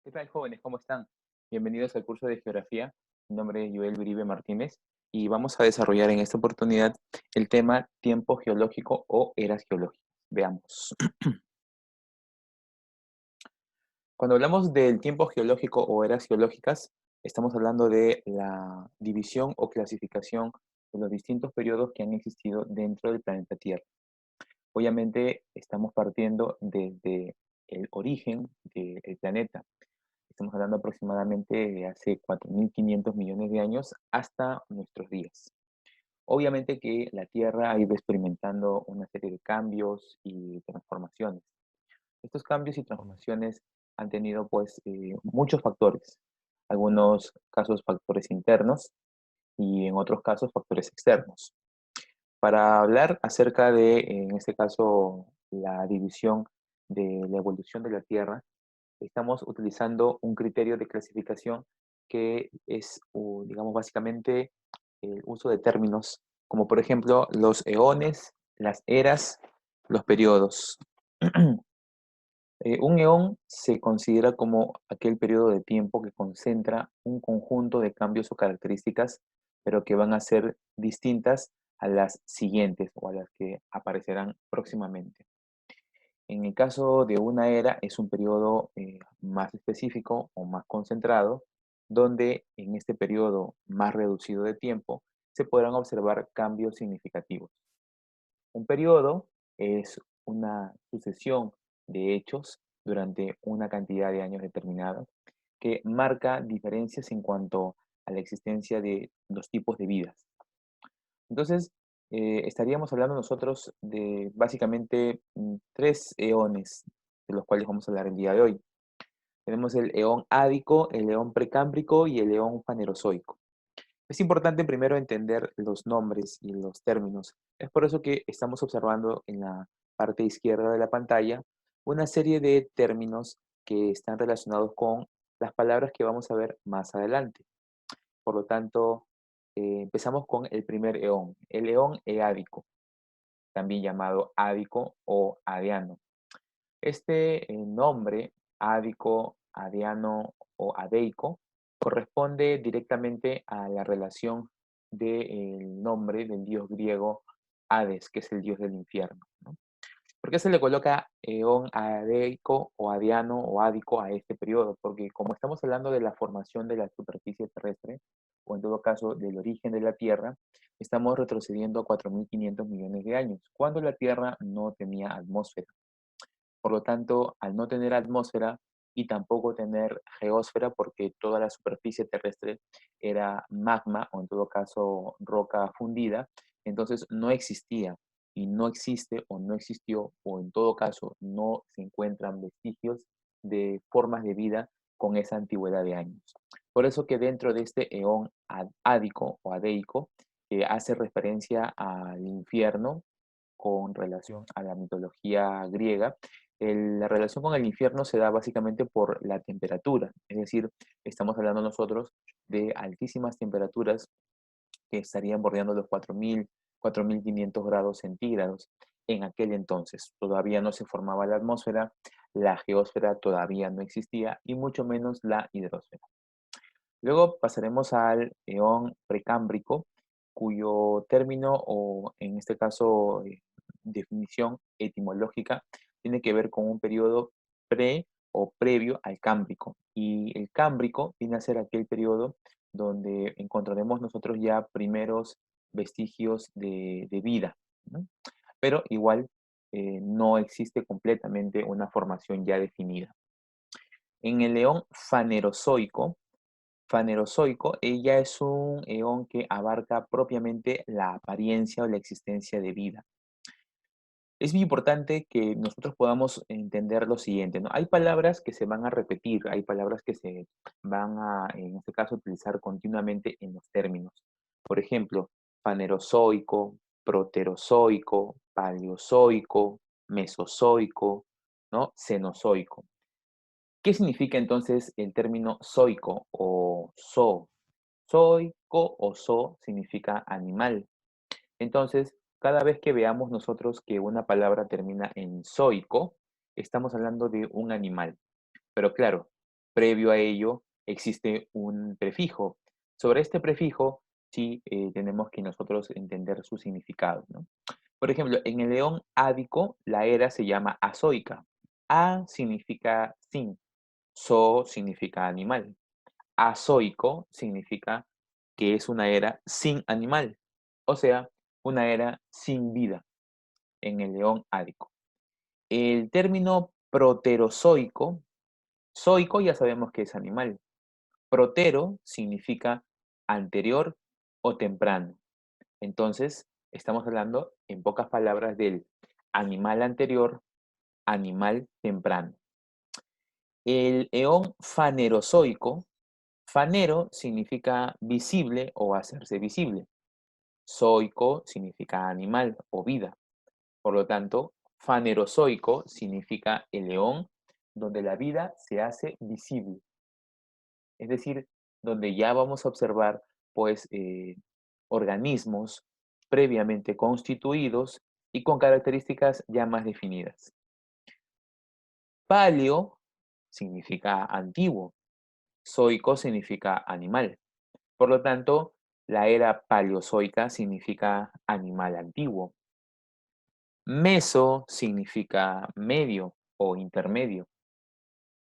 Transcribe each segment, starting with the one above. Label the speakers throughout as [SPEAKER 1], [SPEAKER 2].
[SPEAKER 1] ¿Qué tal, jóvenes? ¿Cómo están? Bienvenidos al curso de Geografía. Mi nombre es Joel Uribe Martínez y vamos a desarrollar en esta oportunidad el tema tiempo geológico o eras geológicas. Veamos. Cuando hablamos del tiempo geológico o eras geológicas, estamos hablando de la división o clasificación de los distintos periodos que han existido dentro del planeta Tierra. Obviamente, estamos partiendo desde el origen del planeta. Estamos hablando aproximadamente de hace 4.500 millones de años hasta nuestros días. Obviamente que la Tierra ha ido experimentando una serie de cambios y transformaciones. Estos cambios y transformaciones han tenido pues muchos factores. Algunos casos factores internos y en otros casos factores externos. Para hablar acerca de, en este caso, la división de la evolución de la Tierra, estamos utilizando un criterio de clasificación que es, digamos, básicamente el uso de términos como por ejemplo los eones, las eras, los periodos. Un eón se considera como aquel periodo de tiempo que concentra un conjunto de cambios o características, pero que van a ser distintas a las siguientes o a las que aparecerán próximamente. En el caso de una era es un periodo más específico o más concentrado, donde en este periodo más reducido de tiempo se podrán observar cambios significativos. Un periodo es una sucesión de hechos durante una cantidad de años determinada que marca diferencias en cuanto a la existencia de los tipos de vidas. Entonces, estaríamos hablando nosotros de básicamente tres eones de los cuales vamos a hablar el día de hoy. Tenemos el eón ádico, el eón precámbrico y el eón fanerozoico. Es importante primero entender los nombres y los términos. Es por eso que estamos observando en la parte izquierda de la pantalla una serie de términos que están relacionados con las palabras que vamos a ver más adelante. Por lo tanto, empezamos con el primer eón, el eón eádico, también llamado ádico o adiano. Este nombre, ádico, adiano o adeico, corresponde directamente a la relación del nombre del dios griego Hades, que es el dios del infierno, ¿no? ¿Por qué se le coloca eón adeico o adiano o ádico a este periodo? Porque como estamos hablando de la formación de la superficie terrestre, o en todo caso del origen de la Tierra, estamos retrocediendo a 4.500 millones de años, cuando la Tierra no tenía atmósfera. Por lo tanto, al no tener atmósfera y tampoco tener geósfera, porque toda la superficie terrestre era magma o en todo caso roca fundida, entonces no existía y no existe o no existió o en todo caso no se encuentran vestigios de formas de vida con esa antigüedad de años. Por eso que dentro de este eón ádico o adeico, hace referencia al infierno con relación a la mitología griega. La relación con el infierno se da básicamente por la temperatura, es decir, estamos hablando nosotros de altísimas temperaturas que estarían bordeando los 4.500 grados centígrados en aquel entonces. Todavía no se formaba la atmósfera, la geósfera todavía no existía y mucho menos la hidrosfera. Luego pasaremos al eón precámbrico, cuyo término o en este caso definición etimológica tiene que ver con un periodo pre o previo al cámbrico. Y el cámbrico viene a ser aquel periodo donde encontraremos nosotros ya primeros vestigios de vida, ¿no? Pero igual no existe completamente una formación ya definida. En el eón fanerozoico, ella es un eón que abarca propiamente la apariencia o la existencia de vida. Es muy importante que nosotros podamos entender lo siguiente, ¿no? Hay palabras que se van a repetir, hay palabras que se van a, en este caso, utilizar continuamente en los términos. Por ejemplo, fanerozoico, proterozoico, paleozoico, mesozoico, ¿no? Cenozoico. ¿Qué significa entonces el término zoico o zoo? Zoico o zoo significa animal. Entonces, cada vez que veamos nosotros que una palabra termina en zoico, estamos hablando de un animal. Pero claro, previo a ello existe un prefijo. Sobre este prefijo, sí tenemos que nosotros entender su significado, ¿no? Por ejemplo, en el león ádico, la era se llama azoica. A significa sin, so significa animal. Azoico significa que es una era sin animal, o sea, una era sin vida en el león ádico. El término proterozoico, zoico ya sabemos que es animal. Protero significa anterior o temprano. Entonces, estamos hablando en pocas palabras del animal anterior, animal temprano. El eón fanerozoico, fanero significa visible o hacerse visible. Zoico significa animal o vida. Por lo tanto, fanerozoico significa el león donde la vida se hace visible. Es decir, donde ya vamos a observar pues organismos previamente constituidos y con características ya más definidas. Paleo significa antiguo, zoico significa animal. Por lo tanto, la era paleozoica significa animal antiguo. Meso significa medio o intermedio.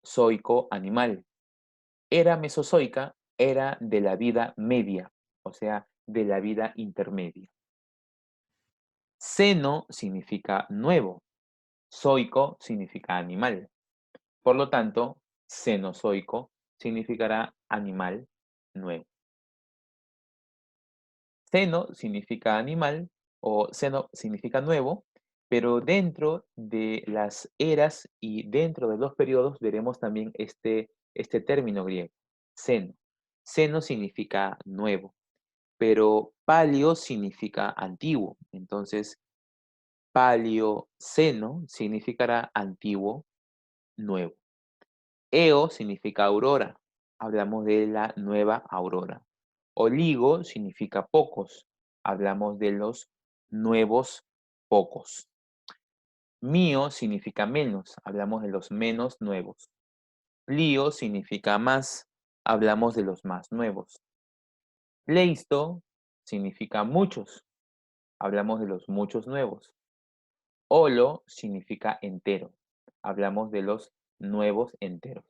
[SPEAKER 1] Zoico, animal. Era mesozoica, era de la vida media, o sea, de la vida intermedia. Seno significa nuevo. Zoico significa animal. Por lo tanto, cenozoico significará animal nuevo. Seno significa animal o seno significa nuevo, pero dentro de las eras y dentro de los periodos veremos también este término griego, seno. Seno significa nuevo, pero palio significa antiguo. Entonces, palioceno significará antiguo, nuevo. Eo significa aurora. Hablamos de la nueva aurora. Oligo significa pocos. Hablamos de los nuevos pocos. Mío significa menos. Hablamos de los menos nuevos. Plio significa más. Hablamos de los más nuevos. Pleisto significa muchos. Hablamos de los muchos nuevos. Holo significa entero. Hablamos de los nuevos enteros.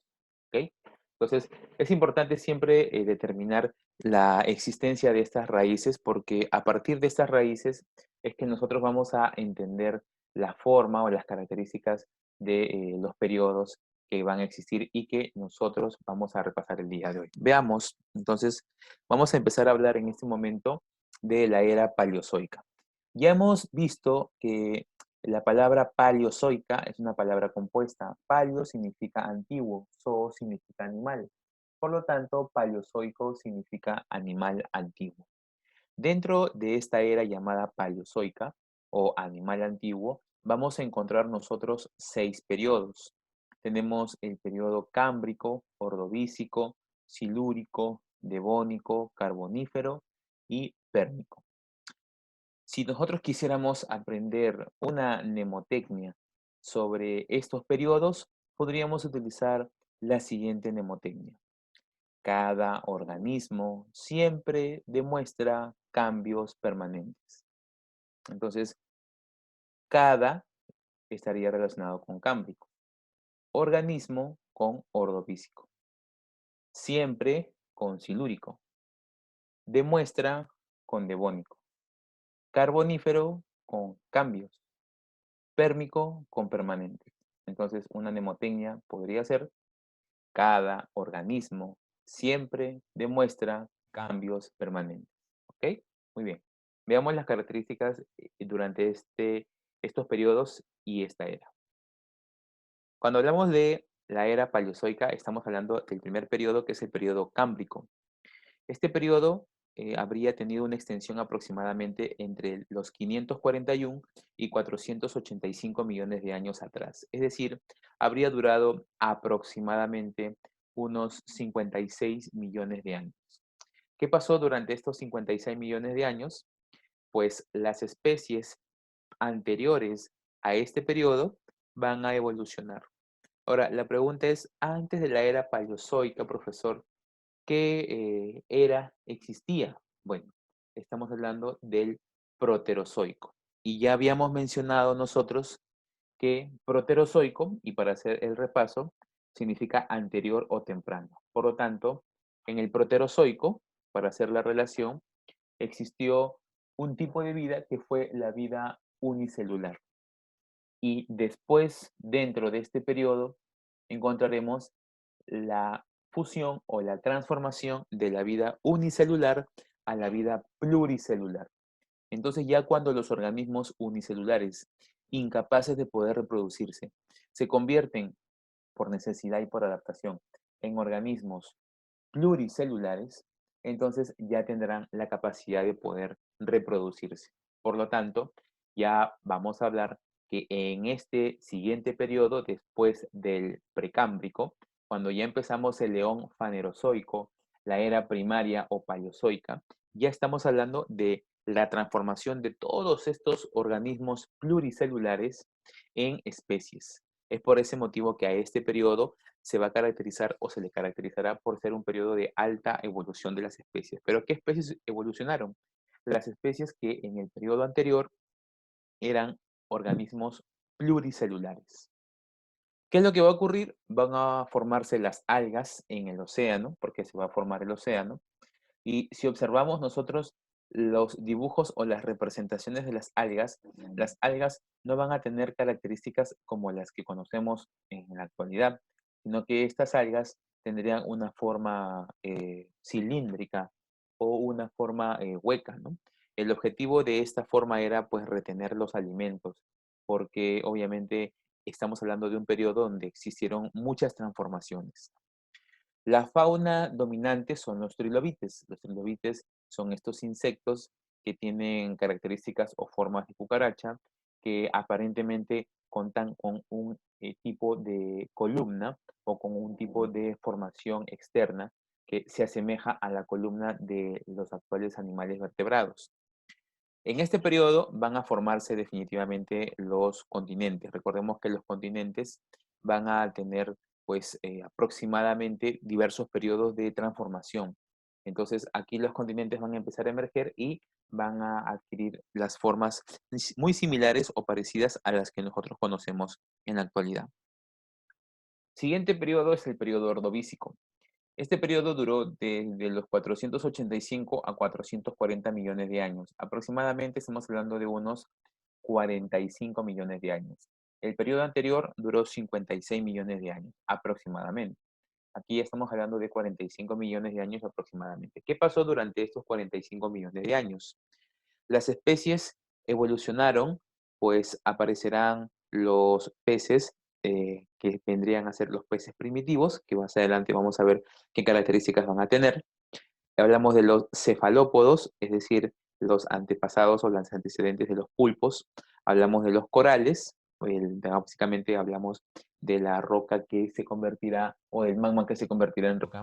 [SPEAKER 1] ¿Ok? Entonces, es importante siempre determinar la existencia de estas raíces porque a partir de estas raíces es que nosotros vamos a entender la forma o las características de los periodos que van a existir y que nosotros vamos a repasar el día de hoy. Veamos, entonces, vamos a empezar a hablar en este momento de la era paleozoica. Ya hemos visto que la palabra paleozoica es una palabra compuesta. Paleo significa antiguo, zo significa animal. Por lo tanto, paleozoico significa animal antiguo. Dentro de esta era llamada paleozoica o animal antiguo, vamos a encontrar nosotros 6 periodos. Tenemos el periodo cámbrico, ordovícico, silúrico, devónico, carbonífero y pérmico. Si nosotros quisiéramos aprender una mnemotecnia sobre estos periodos, podríamos utilizar la siguiente mnemotecnia. Cada organismo siempre demuestra cambios permanentes. Entonces, cada estaría relacionado con cámbrico, organismo con ordovícico, siempre con silúrico, demuestra con devónico, carbonífero con cambios, pérmico con permanente. Entonces, una mnemotecnia podría ser: cada organismo siempre demuestra cambios permanentes. ¿Ok? Muy bien. Veamos las características durante estos periodos y esta era. Cuando hablamos de la era paleozoica, estamos hablando del primer periodo, que es el periodo cámbrico. Este periodo habría tenido una extensión aproximadamente entre los 541 y 485 millones de años atrás. Es decir, habría durado aproximadamente unos 56 millones de años. ¿Qué pasó durante estos 56 millones de años? Pues las especies anteriores a este periodo van a evolucionar. Ahora, la pregunta es, antes de la era paleozoica, profesor, ¿qué era existía? Bueno, estamos hablando del proterozoico. Y ya habíamos mencionado nosotros que proterozoico, y para hacer el repaso, significa anterior o temprano. Por lo tanto, en el proterozoico, para hacer la relación, existió un tipo de vida que fue la vida unicelular. Y después, dentro de este periodo, encontraremos la fusión o la transformación de la vida unicelular a la vida pluricelular. Entonces ya cuando los organismos unicelulares, incapaces de poder reproducirse, se convierten por necesidad y por adaptación en organismos pluricelulares, entonces ya tendrán la capacidad de poder reproducirse. Por lo tanto, ya vamos a hablar que en este siguiente periodo, después del precámbrico, cuando ya empezamos el león fanerozoico, la era primaria o paleozoica, ya estamos hablando de la transformación de todos estos organismos pluricelulares en especies. Es por ese motivo que a este periodo se va a caracterizar o se le caracterizará por ser un periodo de alta evolución de las especies. ¿Pero qué especies evolucionaron? Las especies que en el periodo anterior eran organismos pluricelulares. ¿Qué es lo que va a ocurrir? Van a formarse las algas en el océano, porque se va a formar el océano, y si observamos nosotros los dibujos o las representaciones de las algas no van a tener características como las que conocemos en la actualidad, sino que estas algas tendrían una forma cilíndrica o una forma hueca, ¿no? El objetivo de esta forma era pues retener los alimentos, porque obviamente estamos hablando de un periodo donde existieron muchas transformaciones. La fauna dominante son los trilobites. Los trilobites son estos insectos que tienen características o formas de cucaracha, que aparentemente contan con un tipo de columna o con un tipo de formación externa que se asemeja a la columna de los actuales animales vertebrados. En este periodo van a formarse definitivamente los continentes. Recordemos que los continentes van a tener pues aproximadamente diversos periodos de transformación. Entonces aquí los continentes van a empezar a emerger y van a adquirir las formas muy similares o parecidas a las que nosotros conocemos en la actualidad. Siguiente periodo es el periodo ordovícico. Este periodo duró desde los 485 a 440 millones de años. Aproximadamente estamos hablando de unos 45 millones de años. El periodo anterior duró 56 millones de años, aproximadamente. Aquí estamos hablando de 45 millones de años aproximadamente. ¿Qué pasó durante estos 45 millones de años? Las especies evolucionaron, pues aparecerán los peces que vendrían a ser los peces primitivos, que más adelante vamos a ver qué características van a tener. Hablamos de los cefalópodos, es decir, los antepasados o los antecedentes de los pulpos. Hablamos de los corales, básicamente hablamos de la roca que se convertirá o del magma que se convertirá en roca.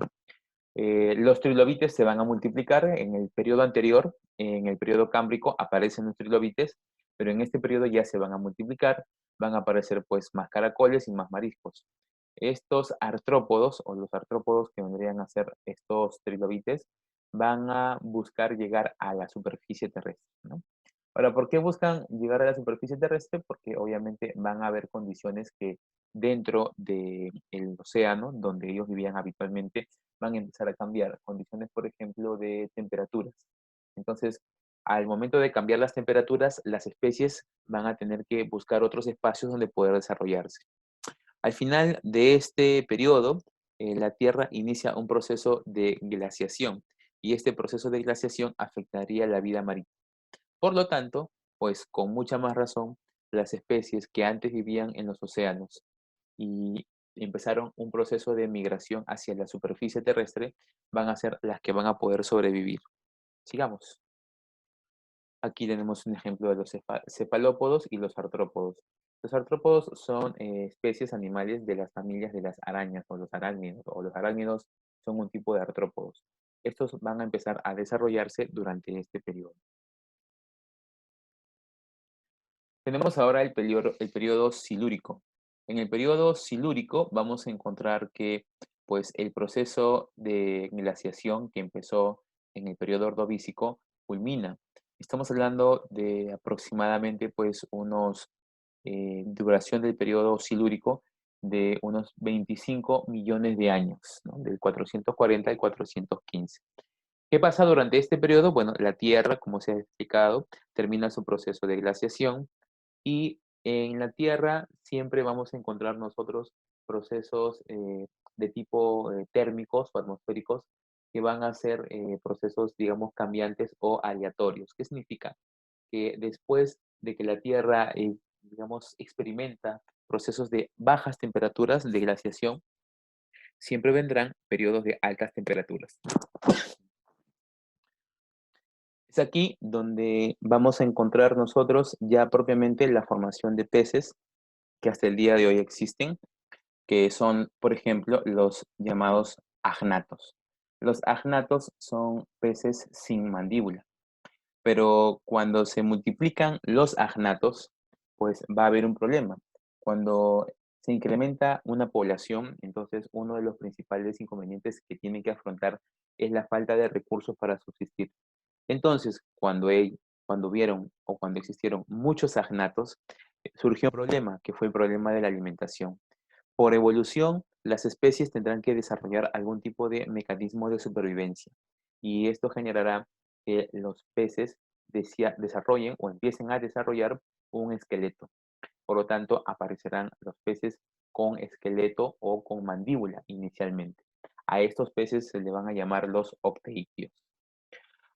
[SPEAKER 1] Los trilobites se van a multiplicar en el periodo anterior, en el periodo cámbrico aparecen los trilobites, pero en este periodo ya se van a multiplicar, van a aparecer pues más caracoles y más mariscos. Estos artrópodos o los artrópodos que vendrían a ser estos trilobites van a buscar llegar a la superficie terrestre, ¿no? Ahora, ¿por qué buscan llegar a la superficie terrestre? Porque obviamente van a haber condiciones que dentro del océano, donde ellos vivían habitualmente, van a empezar a cambiar. Condiciones, por ejemplo, de temperaturas. Entonces, al momento de cambiar las temperaturas, las especies van a tener que buscar otros espacios donde poder desarrollarse. Al final de este periodo, la Tierra inicia un proceso de glaciación y este proceso de glaciación afectaría la vida marítima. Por lo tanto, pues con mucha más razón, las especies que antes vivían en los océanos y empezaron un proceso de migración hacia la superficie terrestre van a ser las que van a poder sobrevivir. Sigamos. Aquí tenemos un ejemplo de los cefalópodos y los artrópodos. Los artrópodos son especies animales de las familias de las arañas o los arácnidos, o los arácnidos son un tipo de artrópodos. Estos van a empezar a desarrollarse durante este periodo. Tenemos ahora el periodo silúrico. En el periodo silúrico vamos a encontrar que pues, el proceso de glaciación que empezó en el periodo ordovícico culmina. Estamos hablando de aproximadamente pues, unos duración del periodo silúrico de unos 25 millones de años, ¿no? Del 440 al 415. ¿Qué pasa durante este periodo? Bueno, la Tierra, como se ha explicado, termina su proceso de glaciación y en la Tierra siempre vamos a encontrar nosotros procesos de tipo térmicos o atmosféricos que van a ser procesos, digamos, cambiantes o aleatorios. ¿Qué significa? Que después de que la Tierra, digamos, experimenta procesos de bajas temperaturas de glaciación, siempre vendrán periodos de altas temperaturas. Es aquí donde vamos a encontrar nosotros ya propiamente la formación de peces que hasta el día de hoy existen, que son, por ejemplo, los llamados agnatos. Los agnatos son peces sin mandíbula, pero cuando se multiplican los agnatos, pues va a haber un problema. Cuando se incrementa una población, entonces uno de los principales inconvenientes que tienen que afrontar es la falta de recursos para subsistir. Entonces, cuando vieron o cuando existieron muchos agnatos, surgió un problema, que fue el problema de la alimentación. Por evolución, las especies tendrán que desarrollar algún tipo de mecanismo de supervivencia y esto generará que los peces desarrollen o empiecen a desarrollar un esqueleto. Por lo tanto, aparecerán los peces con esqueleto o con mandíbula inicialmente. A estos peces se le van a llamar los octeídeos.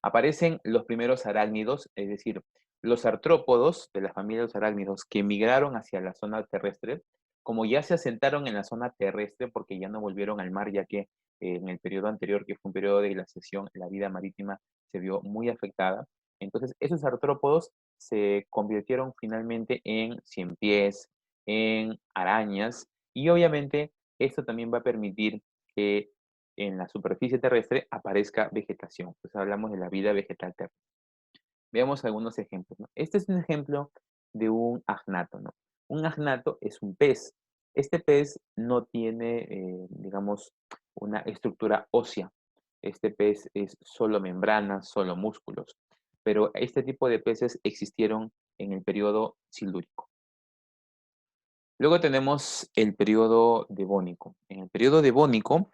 [SPEAKER 1] Aparecen los primeros arácnidos, es decir, los artrópodos de la familia de los arácnidos que migraron hacia la zona terrestre, como ya se asentaron en la zona terrestre porque ya no volvieron al mar, ya que en el periodo anterior, que fue un periodo de glaciación, la vida marítima se vio muy afectada. Entonces, esos artrópodos se convirtieron finalmente en ciempiés, en arañas, y obviamente esto también va a permitir que en la superficie terrestre aparezca vegetación. Pues hablamos de la vida vegetal terrestre. Veamos algunos ejemplos, ¿no? Este es un ejemplo de un agnato, ¿no? Un agnato es un pez. Este pez no tiene, digamos, una estructura ósea. Este pez es solo membranas, solo músculos. Pero este tipo de peces existieron en el periodo silúrico. Luego tenemos el periodo devónico. En el periodo devónico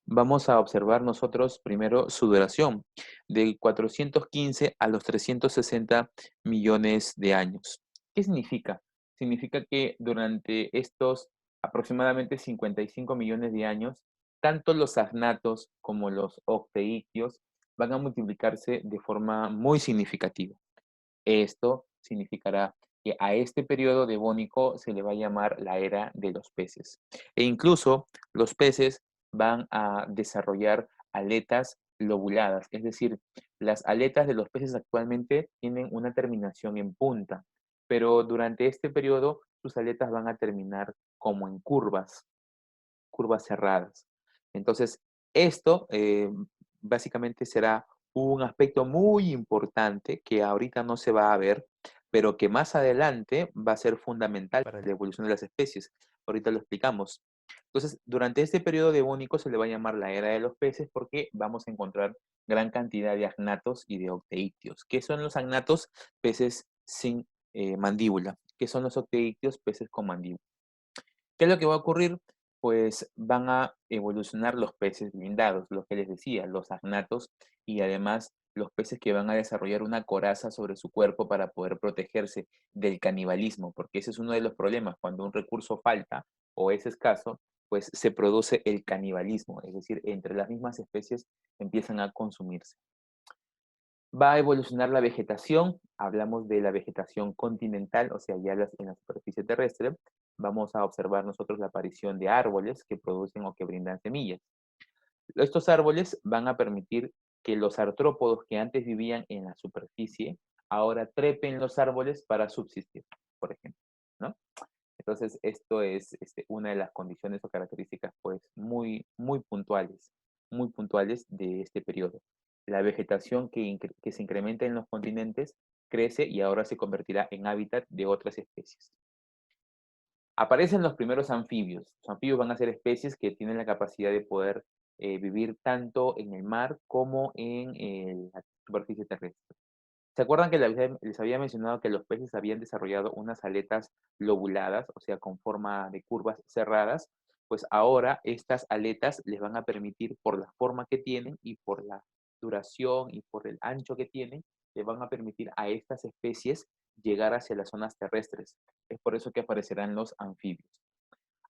[SPEAKER 1] vamos a observar nosotros primero su duración, de 415 a los 360 millones de años. ¿Qué significa? Significa que durante estos aproximadamente 55 millones de años, tanto los agnatos como los octeídeos van a multiplicarse de forma muy significativa. Esto significará que a este periodo devónico se le va a llamar la era de los peces. E incluso los peces van a desarrollar aletas lobuladas, es decir, las aletas de los peces actualmente tienen una terminación en punta, pero durante este periodo sus aletas van a terminar como en curvas cerradas. Entonces, esto básicamente será un aspecto muy importante que ahorita no se va a ver, pero que más adelante va a ser fundamental para la evolución de las especies. Ahorita lo explicamos. Entonces, durante este periodo devónico se le va a llamar la era de los peces porque vamos a encontrar gran cantidad de agnatos y de octeídeos. ¿Qué son los agnatos? Peces sin mandíbula. ¿Qué son los octeídeos? Peces con mandíbula. ¿Qué es lo que va a ocurrir? Pues van a evolucionar los peces blindados, lo que les decía, los agnatos y además los peces que van a desarrollar una coraza sobre su cuerpo para poder protegerse del canibalismo, porque ese es uno de los problemas. Cuando un recurso falta o es escaso, pues se produce el canibalismo, es decir, entre las mismas especies empiezan a consumirse. Va a evolucionar la vegetación, hablamos de la vegetación continental, o sea, ya en la superficie terrestre, vamos a observar nosotros la aparición de árboles que producen o que brindan semillas. Estos árboles van a permitir que los artrópodos que antes vivían en la superficie, ahora trepen los árboles para subsistir, por ejemplo, ¿no? Entonces, esto es una de las condiciones o características pues muy puntuales de este periodo. La vegetación que se incrementa en los continentes crece y ahora se convertirá en hábitat de otras especies. Aparecen los primeros anfibios. Los anfibios van a ser especies que tienen la capacidad de poder vivir tanto en el mar como en la superficie terrestre. ¿Se acuerdan que les había mencionado que los peces habían desarrollado unas aletas lobuladas, o sea, con forma de curvas cerradas? Pues ahora estas aletas les van a permitir, por la forma que tienen y por la duración y por el ancho que tienen, les van a permitir a estas especies llegar hacia las zonas terrestres. Es por eso que aparecerán los anfibios.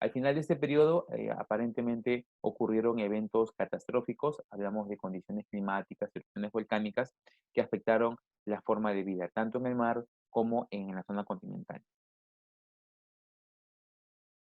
[SPEAKER 1] Al final de este periodo, aparentemente ocurrieron eventos catastróficos, hablamos de condiciones climáticas, erupciones volcánicas, que afectaron la forma de vida, tanto en el mar como en la zona continental.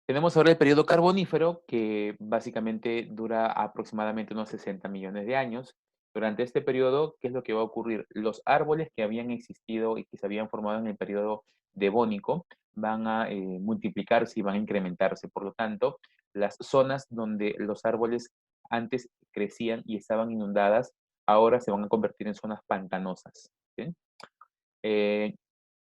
[SPEAKER 1] Tenemos ahora el periodo carbonífero, que básicamente dura aproximadamente unos 60 millones de años. Durante este periodo, ¿qué es lo que va a ocurrir? Los árboles que habían existido y que se habían formado en el periodo devónico van a multiplicarse y van a incrementarse. Por lo tanto, las zonas donde los árboles antes crecían y estaban inundadas, ahora se van a convertir en zonas pantanosas. ¿Sí? Eh,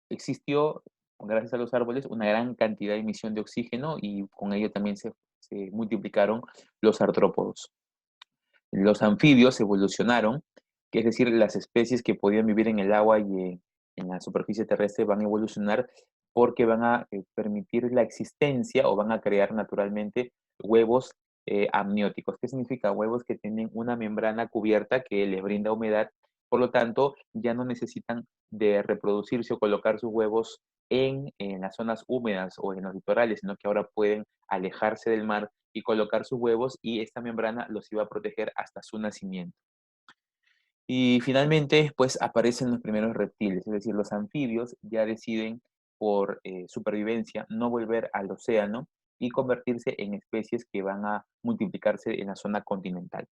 [SPEAKER 1] Existió, gracias a los árboles, una gran cantidad de emisión de oxígeno y con ello también se multiplicaron los artrópodos. Los anfibios evolucionaron, que es decir, las especies que podían vivir en el agua y en la superficie terrestre van a evolucionar porque van a permitir la existencia o van a crear naturalmente huevos amnióticos. ¿Qué significa? Huevos que tienen una membrana cubierta que les brinda humedad, por lo tanto, ya no necesitan de reproducirse o colocar sus huevos en las zonas húmedas o en los litorales, sino que ahora pueden alejarse del mar y colocar sus huevos y esta membrana los iba a proteger hasta su nacimiento. Y finalmente, pues aparecen los primeros reptiles, es decir, los anfibios ya deciden por supervivencia no volver al océano y convertirse en especies que van a multiplicarse en la zona continental.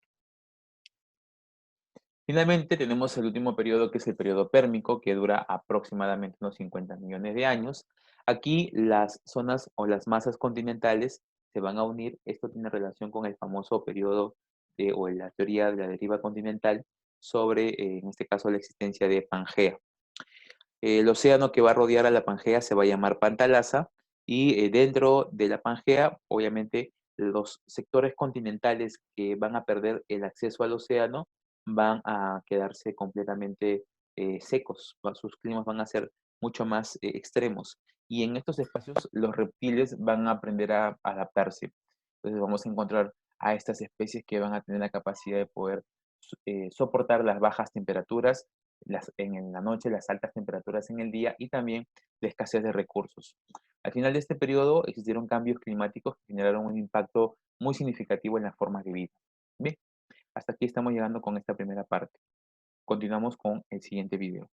[SPEAKER 1] Finalmente, tenemos el último periodo, que es el periodo pérmico, que dura aproximadamente unos 50 millones de años. Aquí las zonas o las masas continentales se van a unir. Esto tiene relación con el famoso periodo o la teoría de la deriva continental sobre, en este caso, la existencia de Pangea. El océano que va a rodear a la Pangea se va a llamar Pantalasa y dentro de la Pangea, obviamente, los sectores continentales que van a perder el acceso al océano van a quedarse completamente secos, sus climas van a ser mucho más extremos. Y en estos espacios los reptiles van a aprender a adaptarse. Entonces vamos a encontrar a estas especies que van a tener la capacidad de poder soportar las bajas temperaturas en la noche, las altas temperaturas en el día y también la escasez de recursos. Al final de este periodo existieron cambios climáticos que generaron un impacto muy significativo en las formas de vida. Bien, hasta aquí estamos llegando con esta primera parte. Continuamos con el siguiente video.